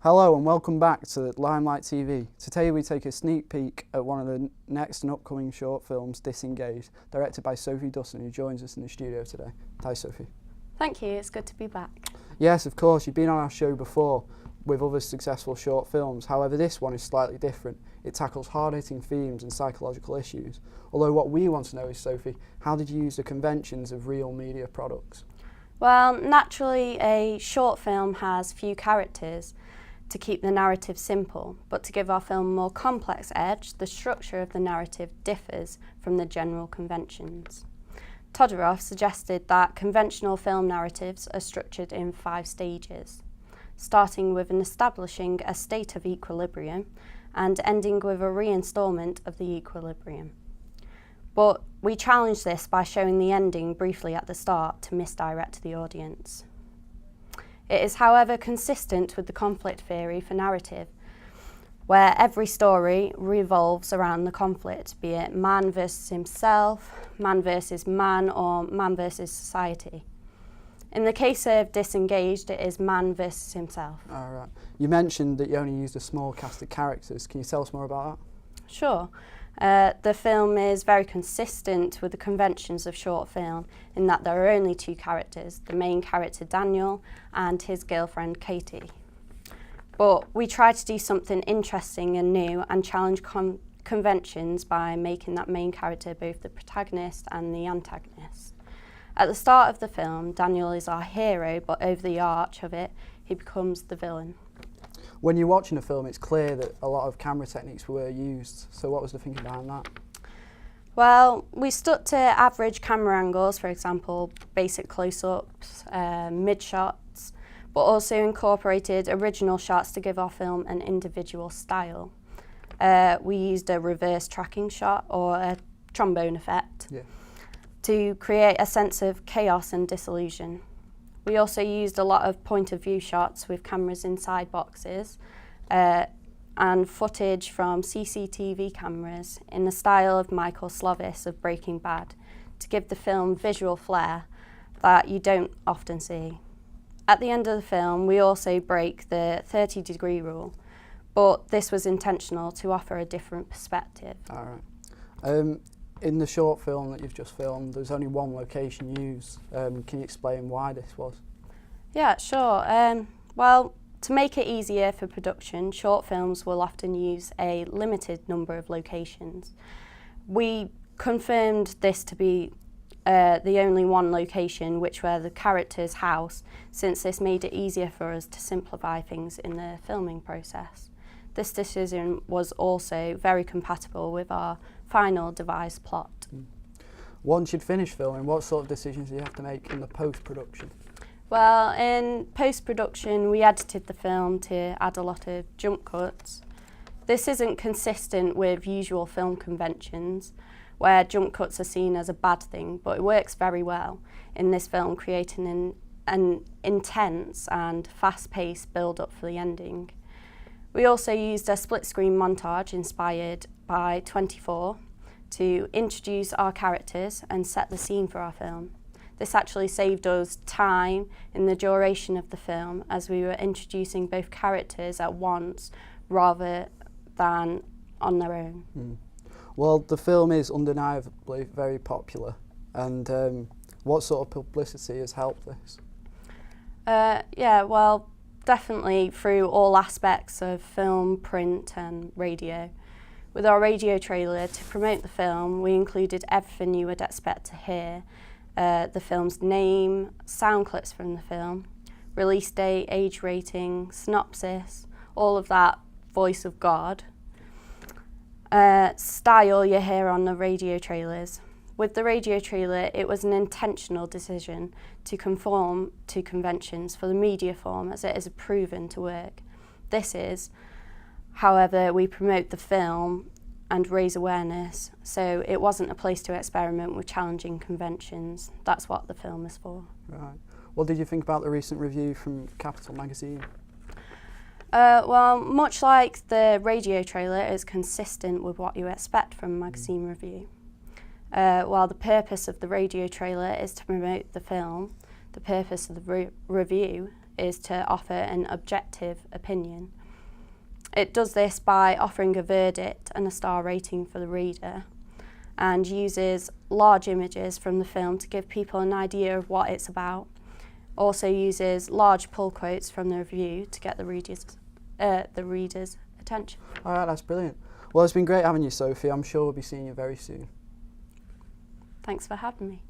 Hello and welcome back to Limelight TV. Today we take a sneak peek at one of the next and upcoming short films, Disengaged, directed by Sophie Dustin, who joins us in the studio today. Hi Sophie. Thank you, it's good to be back. Yes, of course, you've been on our show before with other successful short films. However, this one is slightly different. It tackles hard-hitting themes and psychological issues. Although what we want to know is, Sophie, how did you use the conventions of real media products? Well, naturally a short film has few characters to keep the narrative simple, but to give our film a more complex edge, the structure of the narrative differs from the general conventions. Todorov suggested that conventional film narratives are structured in 5 stages, starting with establishing a state of equilibrium and ending with a reinstallment of the equilibrium. But we challenge this by showing the ending briefly at the start to misdirect the audience. It is, however, consistent with the conflict theory for narrative, where every story revolves around the conflict, be it man versus himself, man versus man, or man versus society. In the case of Disengaged, it is man versus himself. All right. You mentioned that you only used a small cast of characters. Can you tell us more about that? Sure. The film is very consistent with the conventions of short film in that there are only 2 characters, the main character Daniel and his girlfriend Katie. But we try to do something interesting and new and challenge conventions by making that main character both the protagonist and the antagonist. At the start of the film, Daniel is our hero, but over the arch of it, he becomes the villain. When you're watching a film, it's clear that a lot of camera techniques were used. So what was the thinking behind that? Well, we stuck to average camera angles, for example, basic close-ups, mid-shots, but also incorporated original shots to give our film an individual style. We used a reverse tracking shot or a trombone effect to create a sense of chaos and disillusion. We also used a lot of point of view shots with cameras inside boxes and footage from CCTV cameras in the style of Michael Slovis of Breaking Bad to give the film visual flair that you don't often see. At the end of the film, we also break the 30-degree rule, but this was intentional to offer a different perspective. All right. In the short film that you've just filmed, there's only one location used. Can you explain why this was? Yeah, sure. Well, to make it easier for production, short films will often use a limited number of locations. We confirmed this to be the only one location, which were the character's house, since this made it easier for us to simplify things in the filming process. This decision was also very compatible with our final devised plot. Once you'd finished filming, what sort of decisions did you have to make in the post-production? Well, in post-production, we edited the film to add a lot of jump cuts. This isn't consistent with usual film conventions, where jump cuts are seen as a bad thing, but it works very well in this film, creating an intense and fast-paced build-up for the ending. We also used a split-screen montage inspired by 24 to introduce our characters and set the scene for our film. This actually saved us time in the duration of the film as we were introducing both characters at once rather than on their own. Well, the film is undeniably very popular, and what sort of publicity has helped this? Yeah, well, definitely through all aspects of film, print and radio. With our radio trailer to promote the film, we included everything you would expect to hear. The film's name, sound clips from the film, release date, age rating, synopsis, all of that voice of God. Style you hear on the radio trailers. With the radio trailer, it was an intentional decision to conform to conventions for the media form, as it is proven to work. This is, however, we promote the film and raise awareness, so it wasn't a place to experiment with challenging conventions. That's what the film is for. Right. What did you think about the recent review from Capital magazine? Well, much like the radio trailer, it's consistent with what you expect from a magazine review. While the purpose of the radio trailer is to promote the film, the purpose of the review is to offer an objective opinion. It does this by offering a verdict and a star rating for the reader, and uses large images from the film to give people an idea of what it's about. Also uses large pull quotes from the review to get the reader's attention. All right, that's brilliant. Well, it's been great having you, Sophie. I'm sure we'll be seeing you very soon. Thanks for having me.